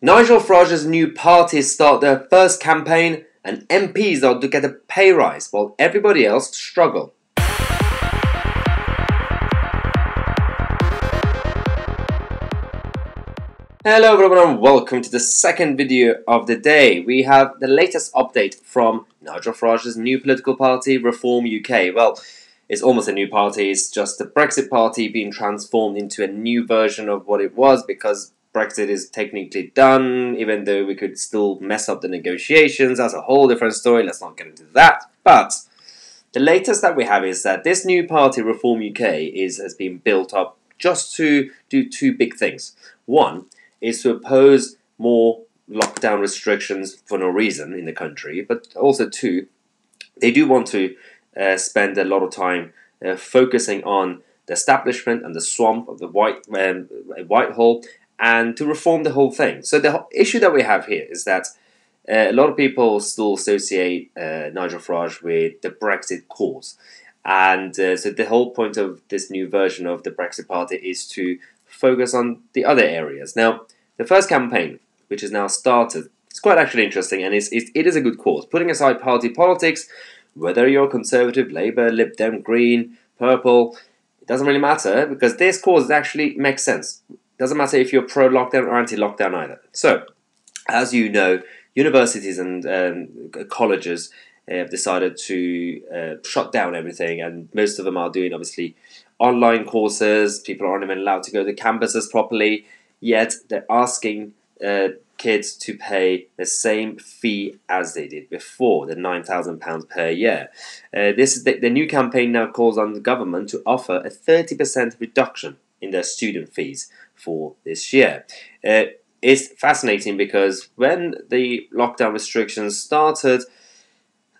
Nigel Farage's new party start their first campaign and MPs are to get a pay rise while everybody else struggle. Hello everyone and welcome to the second video of the day. We have the latest update from Nigel Farage's new political party, Reform UK. Well, it's almost a new party, it's just the Brexit party being transformed into a new version of what it was because Brexit is technically done, even though we could still mess up the negotiations. That's a whole different story, let's not get into that. But the latest that we have is that this new party, Reform UK, has been built up just to do two big things. One is to oppose more lockdown restrictions for no reason in the country, but also two, they do want to spend a lot of time focusing on the establishment and the swamp of the Whitehall and to reform the whole thing. So the issue that we have here is that a lot of people still associate Nigel Farage with the Brexit cause. And so the whole point of this new version of the Brexit party is to focus on the other areas. Now, the first campaign, which has now started, it's quite actually interesting and it is a good cause. Putting aside party politics, whether you're Conservative, Labour, Lib Dem, Green, Purple, it doesn't really matter because this cause actually makes sense. It doesn't matter if you're pro-lockdown or anti-lockdown either. So, as you know, universities and colleges have decided to shut down everything, and most of them are doing obviously online courses. People aren't even allowed to go to campuses properly, yet they're asking kids to pay the same fee as they did before, the £9,000 per year. This is the new campaign now calls on the government to offer a 30% reduction in their student fees for this year. It's fascinating because when the lockdown restrictions started,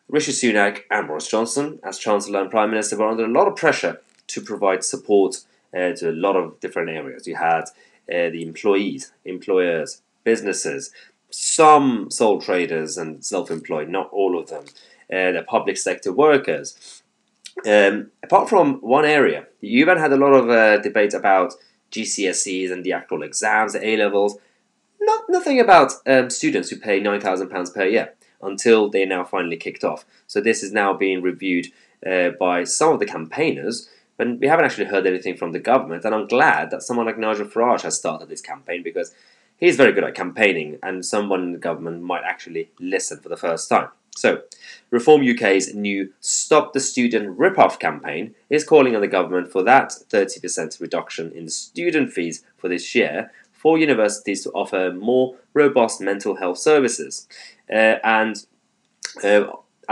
Rishi Sunak and Boris Johnson, as Chancellor and Prime Minister, were under a lot of pressure to provide support to a lot of different areas. You had the employees, employers, businesses, some sole traders and self-employed, not all of them, the public sector workers. Apart from one area, you even had a lot of debate about GCSEs and the actual exams, the A-levels. Nothing about students who pay £9,000 per year until they now finally kicked off. So this is now being reviewed by some of the campaigners, but we haven't actually heard anything from the government, and I'm glad that someone like Nigel Farage has started this campaign because he's very good at campaigning and someone in the government might actually listen for the first time. So, Reform UK's new Stop the Student Rip-Off campaign is calling on the government for that 30% reduction in student fees for this year for universities to offer more robust mental health services. As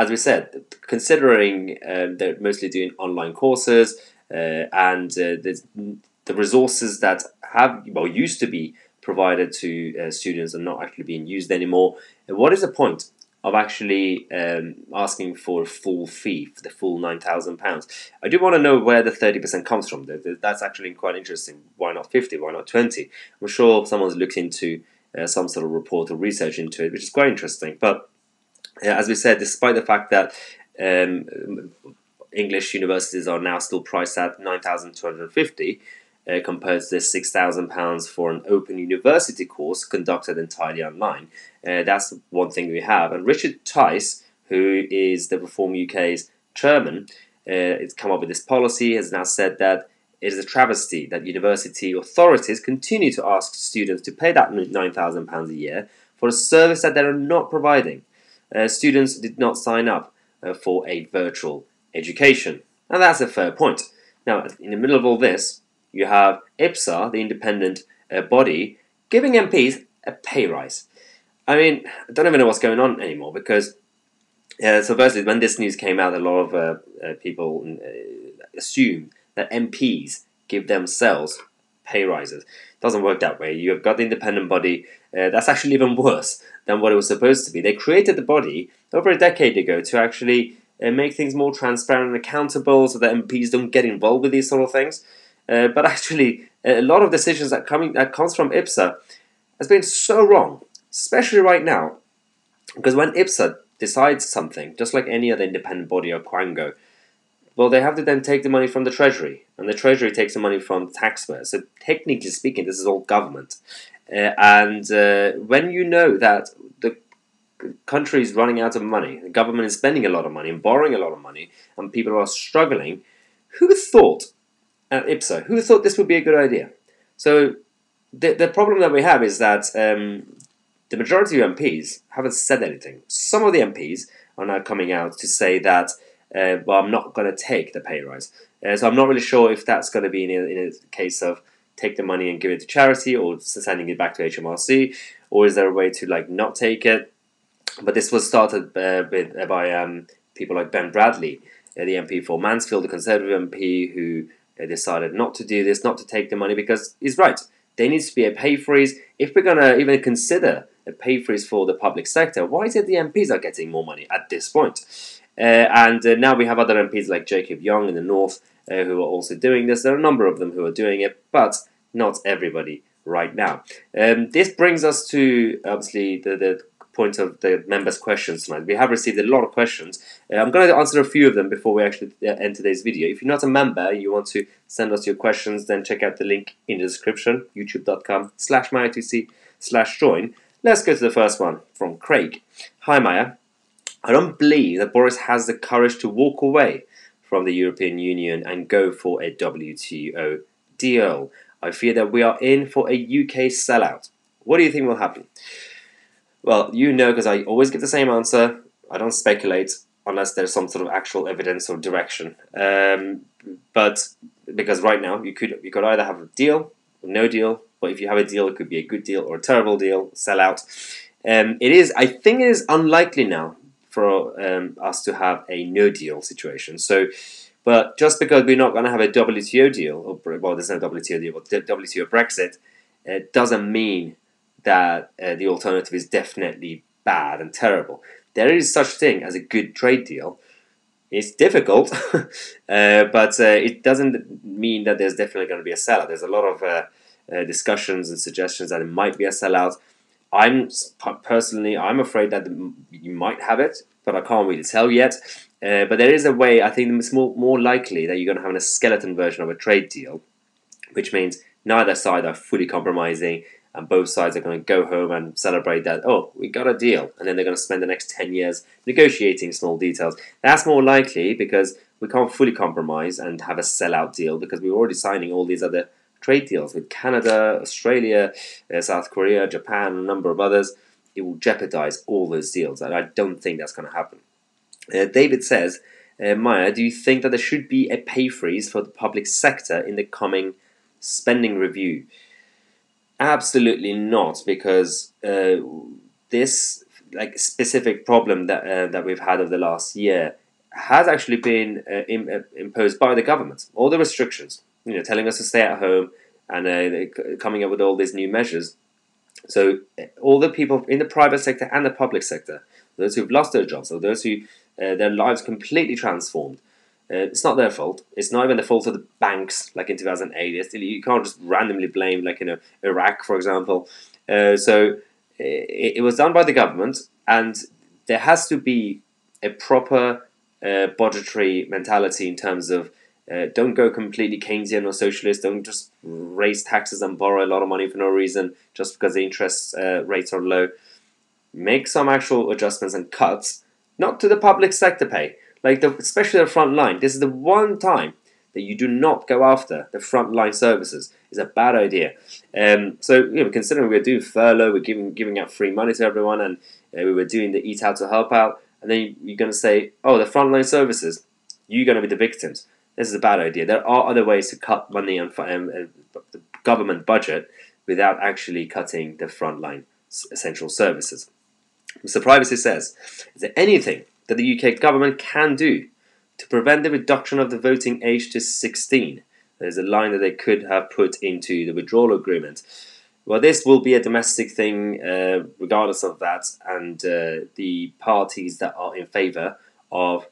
we said, considering they're mostly doing online courses and the resources that used to be provided to students are not actually being used anymore, what is the point of actually asking for a full fee, for the full £9,000? I do want to know where the 30% comes from. That's actually quite interesting. Why not 50? Why not 20? I'm sure someone's looked into some sort of report or research into it, which is quite interesting. But as we said, despite the fact that English universities are now still priced at £9,250 compared to the £6,000 for an open university course conducted entirely online. That's one thing we have. And Richard Tice, who is the Reform UK's chairman, has come up with this policy, has now said that it is a travesty that university authorities continue to ask students to pay that £9,000 a year for a service that they are not providing. Students did not sign up for a virtual education. And that's a fair point. Now, in the middle of all this, you have IPSA, the independent body, giving MPs a pay rise. I mean, I don't even know what's going on anymore because, so firstly, when this news came out, a lot of people assume that MPs give themselves pay rises. It doesn't work that way. You have got the independent body that's actually even worse than what it was supposed to be. They created the body over a decade ago to actually make things more transparent and accountable so that MPs don't get involved with these sort of things. But actually, a lot of decisions that comes from IPSA has been so wrong, especially right now, because when IPSA decides something, just like any other independent body or quango, well, they have to then take the money from the Treasury, and the Treasury takes the money from the taxpayers. So technically speaking, this is all government. When you know that the country is running out of money, the government is spending a lot of money and borrowing a lot of money, and people are struggling, who thought at Ipso, who thought this would be a good idea? So the problem that we have is that the majority of MPs haven't said anything. Some of the MPs are now coming out to say that, well, I'm not going to take the pay rise. So I'm not really sure if that's going to be in a case of take the money and give it to charity, or sending it back to HMRC, or is there a way to not take it? But this was started by people like Ben Bradley, the MP for Mansfield, the Conservative MP, who decided not to do this, not to take the money, because he's right. There needs to be a pay freeze. If we're going to even consider a pay freeze for the public sector, why is it the MPs are getting more money at this point? Now we have other MPs like Jacob Young in the North who are also doing this. There are a number of them who are doing it, but not everybody right now. This brings us to, obviously, the point of the members' questions tonight. We have received a lot of questions. I'm going to answer a few of them before we actually end today's video. If you're not a member and you want to send us your questions, then check out the link in the description, youtube.com/MayaTousi/join. Let's go to the first one from Craig. Hi Maya, I don't believe that Boris has the courage to walk away from the European Union and go for a WTO deal. I fear that we are in for a UK sellout. What do you think will happen? Well, you know, because I always give the same answer. I don't speculate unless there's some sort of actual evidence or direction. But because right now you could either have a deal or no deal. But if you have a deal, it could be a good deal or a terrible deal, sellout. I think it is unlikely now for us to have a no deal situation. But just because we're not going to have a WTO deal, well, there's no WTO deal, but WTO Brexit, it doesn't mean that the alternative is definitely bad and terrible. There is such thing as a good trade deal. It's difficult, but it doesn't mean that there's definitely going to be a sellout. There's a lot of discussions and suggestions that it might be a sellout. I'm afraid that you might have it, but I can't really tell yet. But there is a way. I think it's more likely that you're going to have a skeleton version of a trade deal, which means neither side are fully compromising, and both sides are going to go home and celebrate that, oh, we got a deal. And then they're going to spend the next 10 years negotiating small details. That's more likely because we can't fully compromise and have a sellout deal because we're already signing all these other trade deals with Canada, Australia, South Korea, Japan, and a number of others. It will jeopardize all those deals. And I don't think that's going to happen. David says, Maya, do you think that there should be a pay freeze for the public sector in the coming spending review? Absolutely not, because this specific problem that we've had over the last year has actually been imposed by the government. All the restrictions, telling us to stay at home and coming up with all these new measures. So all the people in the private sector and the public sector, those who've lost their jobs, or those who their lives completely transformed, it's not their fault. It's not even the fault of the banks, like in 2008. You can't just randomly blame, Iraq, for example. So it was done by the government, and there has to be a proper budgetary mentality in terms of don't go completely Keynesian or socialist. Don't just raise taxes and borrow a lot of money for no reason just because the interest rates are low. Make some actual adjustments and cuts, not to the public sector pay. Especially the front line. This is the one time that you do not go after the frontline services. It's a bad idea. Considering we're doing furlough, we're giving out free money to everyone, and we were doing the Eat Out to Help Out, and then you're going to say, oh, the frontline services, you're going to be the victims. This is a bad idea. There are other ways to cut money on the government budget without actually cutting the frontline essential services. Mr. Privacy says, is there anything that the UK government can do to prevent the reduction of the voting age to 16? There's a line that they could have put into the withdrawal agreement. Well, this will be a domestic thing regardless of that, and the parties that are in favour of,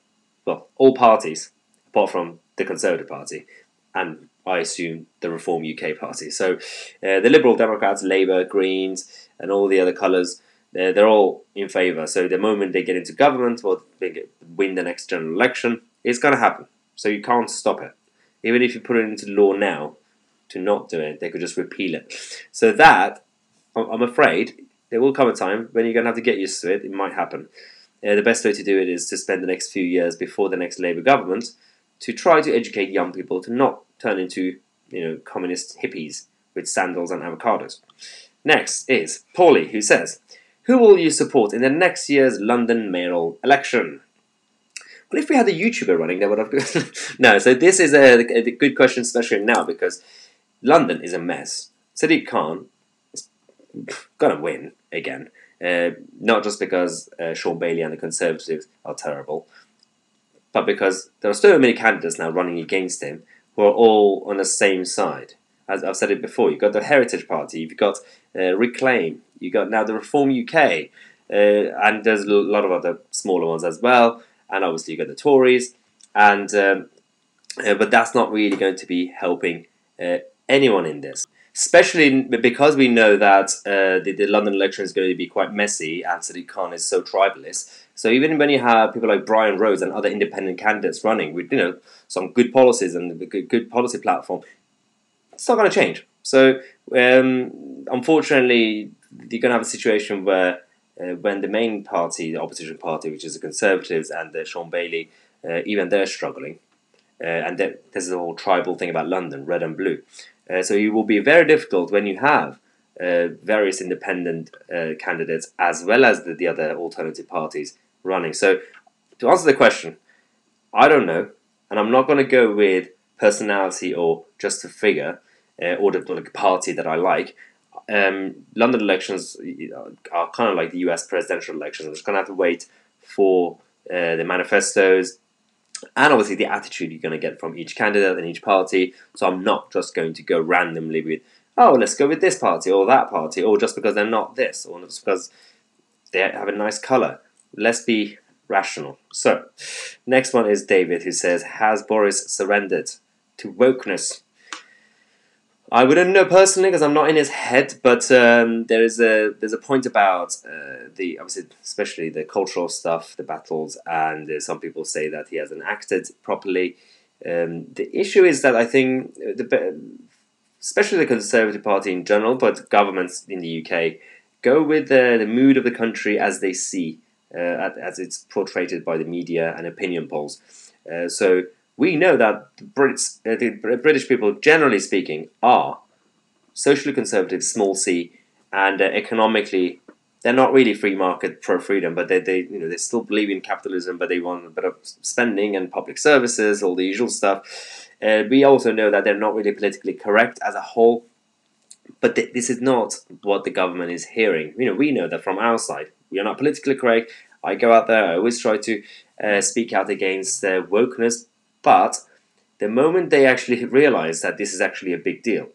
well, all parties, apart from the Conservative Party, and I assume the Reform UK Party. So the Liberal Democrats, Labour, Greens, and all the other colours, they're all in favour. So the moment they get into government or they win the next general election, it's going to happen. So you can't stop it. Even if you put it into law now to not do it, they could just repeal it. So that, I'm afraid there will come a time when you're going to have to get used to it. It might happen. The best way to do it is to spend the next few years before the next Labour government to try to educate young people to not turn into, communist hippies with sandals and avocados. Next is Paulie, who says, "Who will you support in the next year's London mayoral election?" Well, if we had a YouTuber running, that would have... No, so this is a good question, especially now, because London is a mess. Sadiq Khan is going to win again. Not just because Sean Bailey and the Conservatives are terrible, but because there are so many candidates now running against him who are all on the same side. As I've said it before, you've got the Heritage Party, you've got Reclaim, you've got now the Reform UK, and there's a lot of other smaller ones as well, and obviously you've got the Tories, and but that's not really going to be helping anyone in this. Especially because we know that the London election is going to be quite messy and Sadiq Khan is so tribalist. So even when you have people like Brian Rhodes and other independent candidates running with some good policies and a good policy platform, it's not going to change. So unfortunately, you're going to have a situation where when the main party, the opposition party, which is the Conservatives and Sean Bailey, even they're struggling. And there's the whole tribal thing about London, red and blue. So it will be very difficult when you have various independent candidates as well as the other alternative parties running. So to answer the question, I don't know, and I'm not going to go with personality or just a figure or the party that I like. London elections are kind of like the US presidential elections. I'm just going to have to wait for the manifestos, and obviously the attitude you're going to get from each candidate and each party. So I'm not just going to go randomly with, oh, let's go with this party or that party, or just because they're not this, or just because they have a nice colour. Let's be rational. So, next one is David, who says, has Boris surrendered to wokeness? I wouldn't know personally because I'm not in his head, but there's a point about the obviously especially the cultural stuff, the battles, and some people say that he hasn't acted properly. The issue is that I think especially the Conservative Party in general, but governments in the UK go with the mood of the country as they see, as it's portrayed by the media and opinion polls. So we know that the British people, generally speaking, are socially conservative, small c, and economically, they're not really free market pro-freedom, but they still believe in capitalism, but they want a bit of spending and public services, all the usual stuff. We also know that they're not really politically correct as a whole, but this is not what the government is hearing. We know that from our side, we are not politically correct. I go out there, I always try to speak out against wokeness, but the moment they actually realize that this is actually a big deal,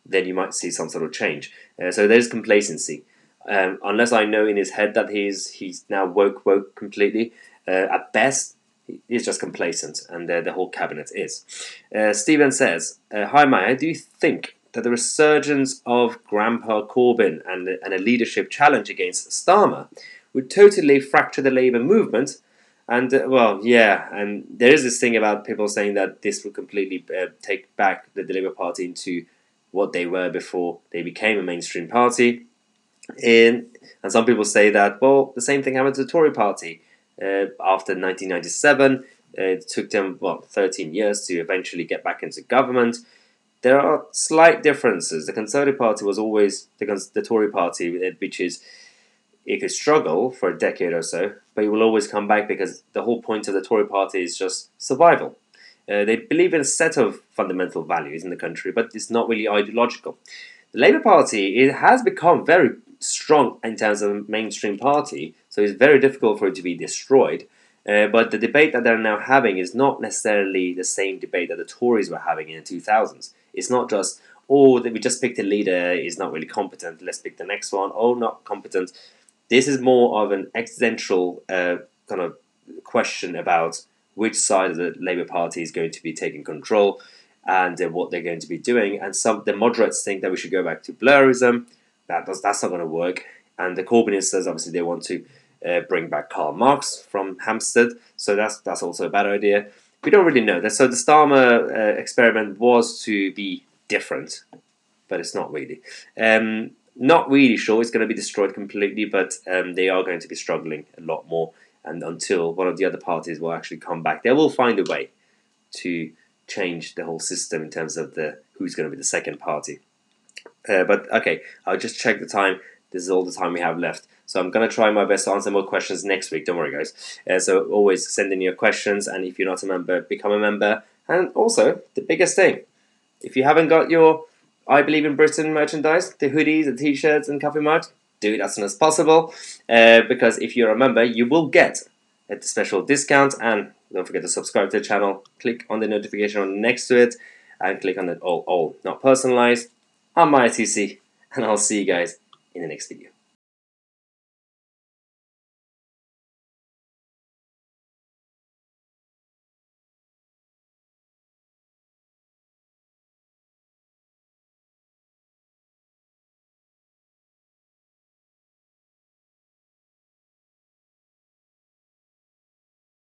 then you might see some sort of change. So there's complacency. Unless I know in his head that he's now woke completely, at best, he's just complacent, and the whole cabinet is. Stephen says, hi Maya, do you think that the resurgence of Grandpa Corbyn and a leadership challenge against Starmer would totally fracture the Labour movement? And, and there is this thing about people saying that this will completely take back the Labour Party into what they were before they became a mainstream party. And some people say that, well, the same thing happened to the Tory Party. After 1997, it took them, 13 years to eventually get back into government. There are slight differences. The Conservative Party was always the Tory Party, which is, it could struggle for a decade or so, but it will always come back because the whole point of the Tory Party is just survival. They believe in a set of fundamental values in the country, but it's not really ideological. The Labour Party, it has become very strong in terms of a mainstream party, so it's very difficult for it to be destroyed. But the debate that they're now having is not necessarily the same debate that the Tories were having in the 2000s. It's not just, we just picked a leader, he's not really competent, let's pick the next one, not competent. This is more of an existential kind of question about which side of the Labour Party is going to be taking control and what they're going to be doing. And the moderates think that we should go back to Blairism. That's not going to work. And the Corbynists, obviously, they want to bring back Karl Marx from Hampstead. So that's also a bad idea. We don't really know. So the Starmer experiment was to be different, but it's not really. Not really sure it's going to be destroyed completely, but they are going to be struggling a lot more. And until one of the other parties will actually come back, they will find a way to change the whole system in terms of who's going to be the second party. But okay, I'll just check the time. This is all the time we have left. So I'm going to try my best to answer more questions next week. Don't worry, guys. So always send in your questions. And if you're not a member, become a member. And also, the biggest thing, if you haven't got your I Believe in Britain merchandise, the hoodies, the t-shirts and coffee mug, do it as soon as possible. Because if you're a member, you will get a special discount. And don't forget to subscribe to the channel. Click on the notification next to it. And click on the all, not personalized. I'm Tousi, and I'll see you guys in the next video.